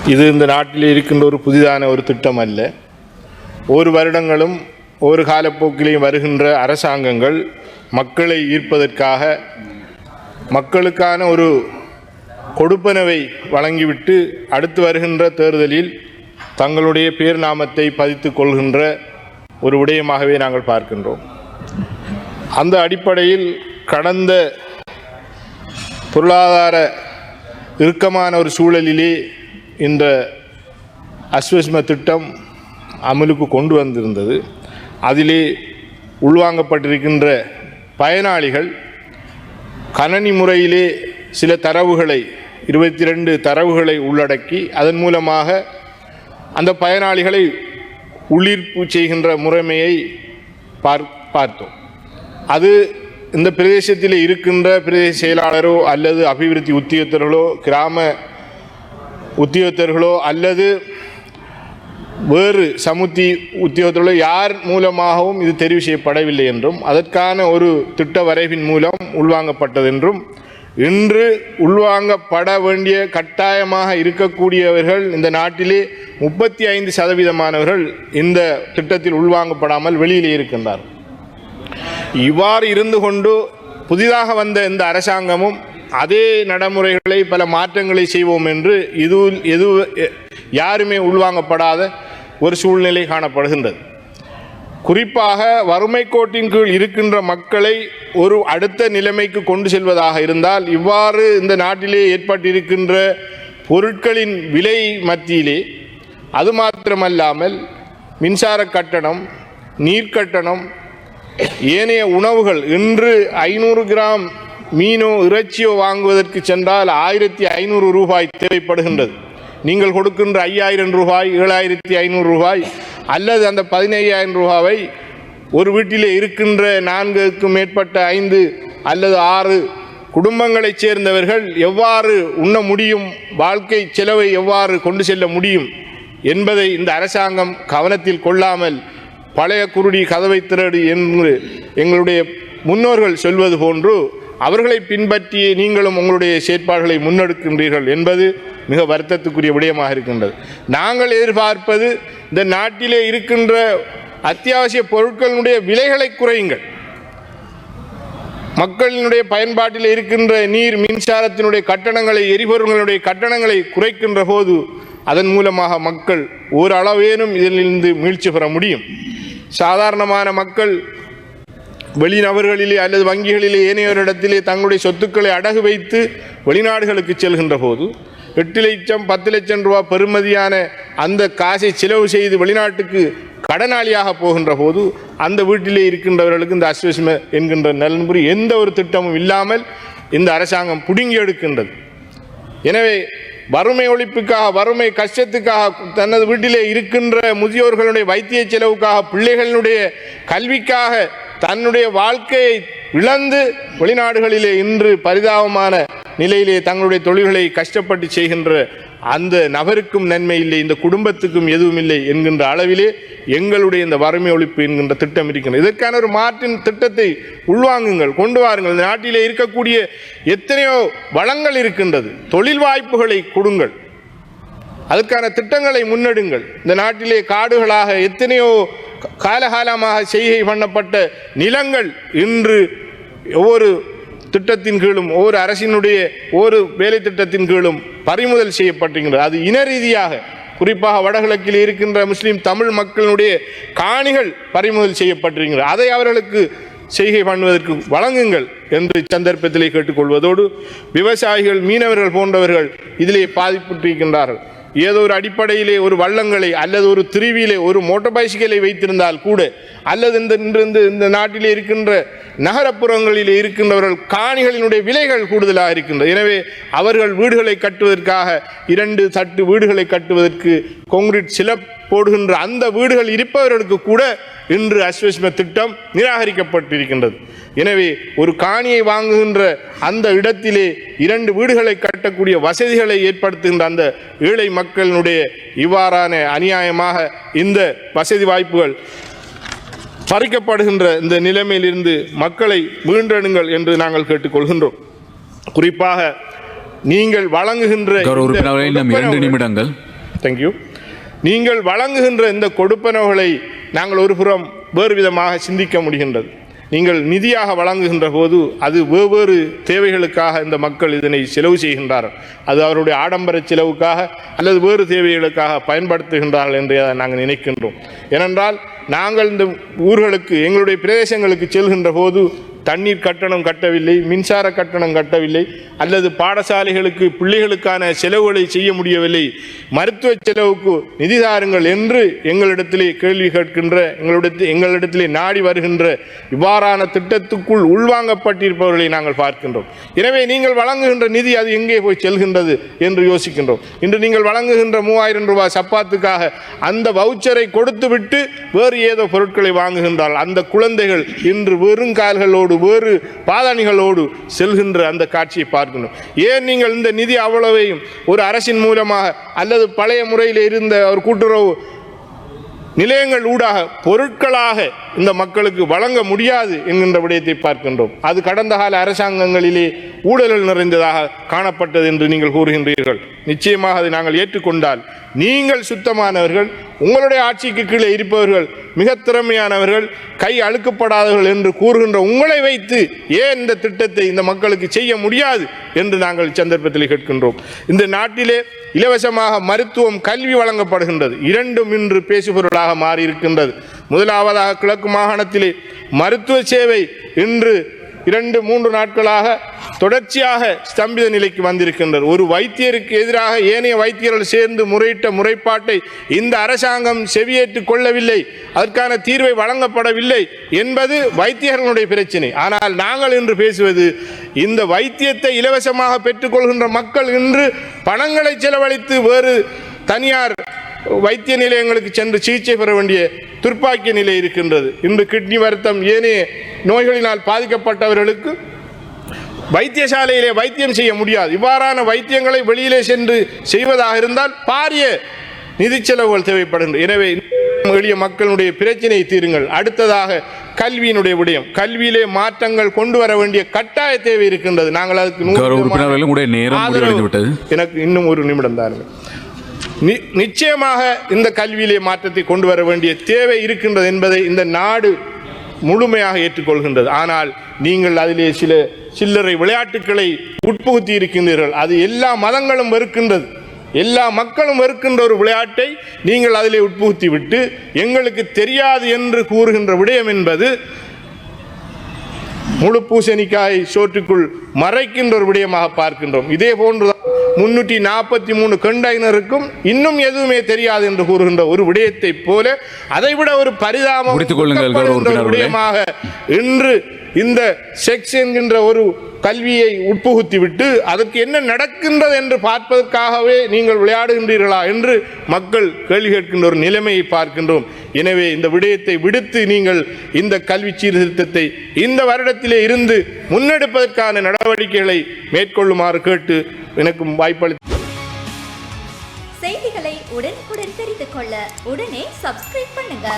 இது இந்த நாட்டில் இருக்கின்ற ஒரு புதிதான ஒரு திட்டம் அல்ல. ஒரு வருடங்களும் ஒரு காலப்போக்கிலேயும் வருகின்ற அரசாங்கங்கள் மக்களை ஈர்ப்பதற்காக மக்களுக்கான ஒரு கொடுப்பனவை வழங்கிவிட்டு அடுத்து வருகின்ற தேர்தலில் தங்களுடைய பேர் நாமத்தை பதித்துக் கொள்கின்ற ஒரு விடயமாகவே நாங்கள் பார்க்கின்றோம். அந்த அடிப்படையில் கடந்த பொருளாதார இறுக்கமான ஒரு சூழலிலே இந்த அஸ்வஸ்ம திட்டம் அமலுக்கு கொண்டு வந்திருந்தது. அதிலே உள்வாங்கப்பட்டிருக்கின்ற பயனாளிகள் கணனி முறையிலே சில தரவுகளை 22 தரவுகளை உள்ளடக்கி அதன் மூலமாக அந்த பயனாளிகளை உள்ளீர்ப்பு செய்கின்ற முறைமையை பார்த்தோம். அது இந்த பிரதேசத்தில் இருக்கின்ற பிரதேச செயலாளரோ அல்லது அபிவிருத்தி உத்தியோகத்தர்களோ கிராம உத்தியோகத்தர்களோ அல்லது வேறு சமுத்தி உத்தியோகத்தர்களோ யார் மூலமாகவும் இது தெரிவு செய்யப்படவில்லை என்றும் அதற்கான ஒரு திட்ட வரைவின் மூலம் உள்வாங்கப்பட்டது என்றும் இன்று உள்வாங்கப்பட வேண்டிய கட்டாயமாக இருக்கக்கூடியவர்கள் இந்த நாட்டிலே 35% இந்த திட்டத்தில் உள்வாங்கப்படாமல் வெளியிலே இருக்கின்றார். இவ்வாறு இருந்து கொண்டு புதிதாக வந்த இந்த அரசாங்கமும் அதே நடைமுறைகளை பல மாற்றங்களை செய்வோம் என்று யாருமே உள்வாங்கப்படாத ஒரு சூழ்நிலை காணப்படுகின்றது. குறிப்பாக வறுமை கோட்டின் கீழ் இருக்கின்ற மக்களை ஒரு அடுத்த நிலைமைக்கு கொண்டு செல்வதாக இருந்தால் இவ்வாறு இந்த நாட்டிலே ஏற்பட்டிருக்கின்ற பொருட்களின் விலை மத்தியிலே அது மாத்திரமல்லாமல் மின்சார கட்டணம், நீர் கட்டணம், ஏனைய உணவுகள் இன்று 500 கிராம் மீனோ இறைச்சியோ வாங்குவதற்கு சென்றால் 1500 ரூபாய் தேவைப்படுகின்றது. நீங்கள் கொடுக்கின்ற 5000 ரூபாய் 7500 ரூபாய் அல்லது அந்த 15000 ரூபாவை ஒரு வீட்டிலே இருக்கின்ற 4க்கும் மேற்பட்ட 5 அல்லது 6 குடும்பங்களைச் சேர்ந்தவர்கள் எவ்வாறு உண்ண முடியும், வாழ்க்கை செலவை எவ்வாறு கொண்டு செல்ல முடியும் என்பதை இந்த அரசாங்கம் கவனத்தில் கொள்ளாமல் பழைய குருடி கதவை திரடு என்று எங்களுடைய முன்னோர்கள் சொல்வது போன்று அவர்களை பின்பற்றி நீங்களும் உங்களுடைய செயற்பாடுகளை முன்னெடுக்கின்றீர்கள் என்பது மிக வருத்தத்துக்குரிய விடயமாக இருக்கின்றது. நாங்கள் எதிர்பார்ப்பது இந்த நாட்டிலே இருக்கின்ற அத்தியாவசிய பொருட்களினுடைய விலைகளை குறையுங்கள். மக்களினுடைய பயன்பாட்டில் இருக்கின்ற நீர் மின்சாரத்தினுடைய கட்டணங்களை, எரிபொருள்களுடைய கட்டணங்களை குறைக்கின்ற போது அதன் மூலமாக மக்கள் ஓரளவேனும் இதிலிருந்து மீழ்ச்சி பெற முடியும். சாதாரணமான மக்கள் வெளிநபர்களிலே அல்லது வங்கிகளிலே ஏனையோரிடத்திலே தங்களுடைய சொத்துக்களை அடகு வைத்து வெளிநாடுகளுக்கு செல்கின்ற போது 8 லட்சம் 10 லட்சம் ரூபாய் பெறுமதியான அந்த காசை செலவு செய்து வெளிநாட்டுக்கு கடனாளியாக போகின்ற போது அந்த வீட்டிலே இருக்கின்றவர்களுக்கு இந்த அஸ்வஸ்ம என்கின்ற நலன்புரி எந்த ஒரு திட்டமும் இல்லாமல் இந்த அரசாங்கம் புடுங்கி எடுக்கின்றது. எனவே வறுமை ஒழிப்புக்காக, வறுமை கஷ்டத்துக்காக, தனது வீட்டிலே இருக்கின்ற முதியோர்களுடைய வைத்திய செலவுக்காக, பிள்ளைகளுடைய கல்விக்காக தன்னுடைய வாழ்க்கையை இழந்து வெளிநாடுகளிலே இன்று பரிதாபமான நிலையிலே தங்களுடைய தொழில்களை கஷ்டப்பட்டு செய்கின்ற அந்த நபருக்கும் நன்மை இல்லை, இந்த குடும்பத்துக்கும் எதுவும் இல்லை என்கின்ற அளவிலே எங்களுடைய இந்த வறுமை ஒழிப்பு என்கின்ற திட்டம் இருக்கின்றது. இதற்கான ஒரு மாற்றின் திட்டத்தை உள்வாங்குங்கள், கொண்டு வாருங்கள். இந்த நாட்டிலே இருக்கக்கூடிய எத்தனையோ வளங்கள் இருக்கின்றது, தொழில் வாய்ப்புகளை கொடுங்கள், அதற்கான திட்டங்களை முன்னெடுங்கள். இந்த நாட்டிலே காடுகளாக எத்தனையோ காலகாலமாக செய்கை பண்ணப்பட்ட நிலங்கள் இன்று ஒவ்வொரு திட்டத்தின் கீழும், ஒவ்வொரு அரசினுடைய ஒரு வேலை திட்டத்தின் கீழும் பறிமுதல் செய்யப்பட்டிருக்கின்றது. அது இன ரீதியாக, குறிப்பாக வடகிழக்கில் இருக்கின்ற முஸ்லீம் தமிழ் மக்களுடைய காணிகள் பறிமுதல் செய்யப்பட்டிருக்கின்றது. அதை அவர்களுக்கு செய்கை பண்ணுவதற்கு வழங்குங்கள் என்று சந்தர்ப்பத்திலே கேட்டுக்கொள்வதோடு, விவசாயிகள், மீனவர்கள் போன்றவர்கள் இதிலே பாதிப்புற்றிருக்கின்றார்கள். ஏதோ ஒரு அடிப்படையிலே ஒரு வள்ளங்களை அல்லது ஒரு திருவியிலே ஒரு மோட்டார் பைசிக்கலை வைத்திருந்தால் கூட, அல்லது இந்த நாட்டிலே இருக்கின்ற நகரப்புறங்களிலே இருக்கின்றவர்கள் காணிகளினுடைய விலைகள் கூடுதலாக இருக்கின்றது. எனவே அவர்கள் வீடுகளை கட்டுவதற்காக 2 தட்டு வீடுகளை கட்டுவதற்கு கான்கிரீட் சிலப் போடுகின்ற அந்த வீடுகள் இருப்பவர்களுக்கு கூட இன்று அஸ்வஸ்ம திட்டம் நிராகரிக்கப்பட்டிருக்கின்றது. எனவே ஒரு காணியை வாங்குகின்ற அந்த இடத்திலே 2 வீடுகளை கட்டக்கூடிய வசதிகளை ஏற்படுத்துகின்ற அந்த ஏழை மக்களினுடைய இவ்வாறான அநியாயமாக இந்த வசதி வாய்ப்புகள் பறிக்கப்படுகின்ற இந்த நிலைமையிலிருந்து மக்களை மீண்டெடுங்கள் என்று நாங்கள் கேட்டுக்கொள்கின்றோம். குறிப்பாக நீங்கள் வழங்குகின்ற 2 நிமிடங்கள் தேங்க்யூ. நீங்கள் வழங்குகின்ற இந்த கொடுப்பனவுகளை நாங்கள் ஒரு புறம் வேறு விதமாக சிந்திக்க முடிகின்றது. நீங்கள் நிதியாக வழங்குகின்ற போது அது வெவ்வேறு தேவைகளுக்காக இந்த மக்கள் இதனை செலவு செய்கின்றார்கள். அது அவருடைய ஆடம்பர செலவுக்காக அல்லது வேறு தேவைகளுக்காக பயன்படுத்துகின்றார்கள் என்று நாங்கள் நினைக்கின்றோம். ஏனென்றால் நாங்கள் இந்த ஊர்களுக்கு எங்களுடைய பிரதேசங்களுக்கு செல்கின்ற போது தண்ணீர் கட்டணம் கட்டவில்லை, மின்சார கட்டணம் கட்டவில்லை, அல்லது பாடசாலைகளுக்கு பிள்ளைகளுக்கான செலவுகளை செய்ய முடியவில்லை, மருத்துவ செலவுக்கு நிதி தாருங்கள் என்று எங்களிடத்திலே கேள்வி கேட்கின்ற எங்களிடத்திலே நாடி வருகின்ற இவ்வாறான திட்டத்துக்குள் உள்வாங்கப்பட்டிருப்பவர்களை நாங்கள் பார்க்கின்றோம். எனவே நீங்கள் வழங்குகின்ற நிதி அது எங்கே போய் செல்கின்றது என்று யோசிக்கின்றோம். இன்று நீங்கள் வழங்குகின்ற 3000 ரூபாய் சப்பாத்துக்காக அந்த வவுச்சரை கொடுத்துவிட்டு வேறு ஏதோ பொருட்களை வாங்குகின்றார்கள். அந்த குழந்தைகள் இன்று வெறுங்கால்களோடு வேறு பாதாணிகளோடு செல்கின்ற அந்த காட்சியை பார்க்கணும். ஏன் நீங்கள் இந்த நிதி அவ்வளவையும் ஒரு அரசின் மூலமாக அல்லது பழைய முறையில் இருந்த ஒரு கூட்டுறவு நிலையங்கள் ஊடாக பொருட்களாக இந்த மக்களுக்கு வழங்க முடியாது என்கின்ற விடயத்தை பார்க்கின்றோம். அது கடந்த கால அரசாங்கங்களிலே ஊழல்கள் நிறைந்ததாக காணப்பட்டது என்று நீங்கள் கூறுகின்றீர்கள். நிச்சயமாக அதை நாங்கள் ஏற்றுக்கொண்டால் நீங்கள் சுத்தமானவர்கள், உங்களுடைய ஆட்சிக்கு கீழே இருப்பவர்கள் மிக திறமையானவர்கள், கை அழுக்கப்படாதவர்கள் என்று கூறுகின்ற உங்களை வைத்து ஏன் இந்த திட்டத்தை இந்த மக்களுக்கு செய்ய முடியாது என்று நாங்கள் சந்தர்ப்பத்தில் கேட்கின்றோம். இந்த நாட்டிலே இலவசமாக மருத்துவம், கல்வி வழங்கப்படுகின்றது. இரண்டும் இன்று பேசுபொருளாக மாறியிருக்கின்றது. முதலாவதாக கிழக்கு மாகாணத்திலே மருத்துவ சேவை இன்று 2-3 நாட்களாக தொடர்ச்சியாக ஸ்தம்பித நிலைக்கு வந்திருக்கின்றது. ஒரு வைத்தியருக்கு எதிராக ஏனைய வைத்தியர்கள் சேர்ந்து முறையிட்ட முறைப்பாட்டை இந்த அரசாங்கம் செவியேற்றுக் கொள்ளவில்லை, அதற்கான தீர்வை வழங்கப்படவில்லை என்பது வைத்தியர்களுடைய பிரச்சனை. ஆனால் நாங்கள் இன்று பேசுவது இந்த வைத்தியத்தை இலவசமாக பெற்றுக்கொள்கின்ற மக்கள் இன்று பணங்களை செலவழித்து வேறு தனியார் வைத்திய நிலையங்களுக்கு சென்று சிகிச்சை பெற வேண்டிய துர்ப்பாக்கிய நிலை இருக்கின்றது. இன்று கிட்னி வருத்தம் ஏனைய நோய்களினால் பாதிக்கப்பட்டவர்களுக்கு வைத்தியசாலையிலே வைத்தியம் செய்ய முடியாது. இவ்வாறான வைத்தியங்களை வெளியிலே சென்று செய்வதாக இருந்தால் பாரிய நிதி செலவுகள் தேவைப்படுகின்றன. எனவே எளிய மக்களுடைய பிரச்சனையை தீருங்கள். அடுத்ததாக கல்வியினுடைய விடயம், கல்வியிலே மாற்றங்கள் கொண்டு வர வேண்டிய கட்டாய தேவை இருக்கின்றது. நாங்கள் அதுக்கு எனக்கு இன்னும் ஒரு நிமிடம் தாருங்கள். நிச்சயமாக இந்த கல்வியிலே மாற்றத்தை கொண்டு வர வேண்டிய தேவை இருக்கின்றது என்பதை இந்த நாடு முழுமையாக ஏற்றுக்கொள்கின்றது. ஆனால் நீங்கள் அதிலே சில சில்லறை விளையாட்டுக்களை உட்புகுத்தி இருக்கின்றீர்கள். அது எல்லா மதங்களும் வெறுக்கின்றது, எல்லா மக்களும் வெறுக்கின்ற ஒரு விளையாட்டை நீங்கள் அதிலே உட்புகுத்தி விட்டு எங்களுக்கு தெரியாது என்று கூறுகின்ற விடயம் என்பது முழு பூசணிக்காய் சோற்றுக்குள் மறைக்கின்ற ஒரு விடயமாக பார்க்கின்றோம். இதே போன்றுதான் 343 கண்டெய்னருக்கும் இன்னும் எதுவுமே தெரியாது என்று கூறுகின்ற ஒரு விடயத்தை போல அதைவிட ஒரு பரிதாபம் விடயமாக இன்று இந்த செக்ஸ் என்கின்ற ஒரு கல்வியை உட்புகுத்தி விட்டு அதற்கு என்ன நடக்கின்றது என்று பார்ப்பதற்காகவே நீங்கள் விளையாடுகின்றீர்களா என்று மக்கள் கேள்வி கேட்கின்ற ஒரு நிலைமையை பார்க்கின்றோம். எனவே இந்த விடயத்தை விடுத்து நீங்கள் இந்த கல்வி சீர்திருத்தத்தை இந்த வருடத்திலே இருந்து முன்னெடுப்பதற்கான நடவடிக்கைகளை மேற்கொள்ளுமாறு கேட்டு எனக்கு வாய்ப்பளித்து செய்திகளை உடனுக்குடன் தெரிந்து கொள்ள உடனே சப்ஸ்கிரைப் பண்ணுங்க.